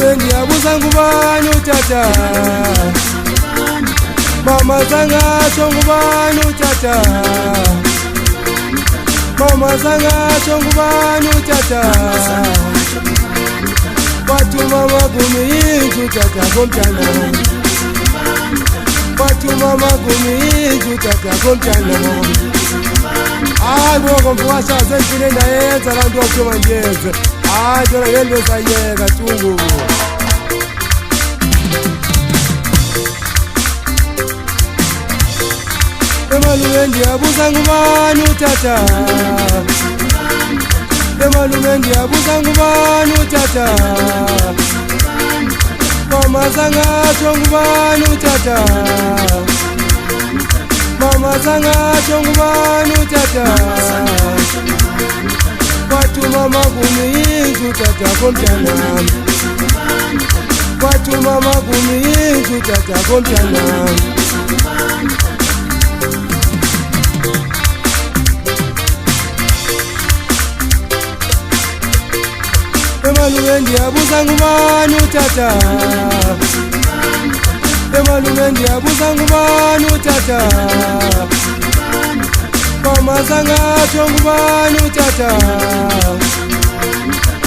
Emanueli ndiyabuza ngubani utata, mama zangasho ngubani utata, mama zangasho ngubani utata, batuma magumi yinju utata komtana, batuma magumi yinju utata komtana. Mwoko mfuwasha zenzine ndayenza landu wakuma njeze. Jona yendo sayega chungu. Emanueli ndiyabuza ngubani utata, Emanueli ndiyabuza ngubani utata, mama zangasho ngubani utata, mama zangasho ngubani utata, batuma magumi yinju utata komtana, batuma magumi yinju utata komtana. Emanueli ndiyabuza ngubani utata, Emanueli ndiyabuza ngubani utata, mama zangasho ngubani utata,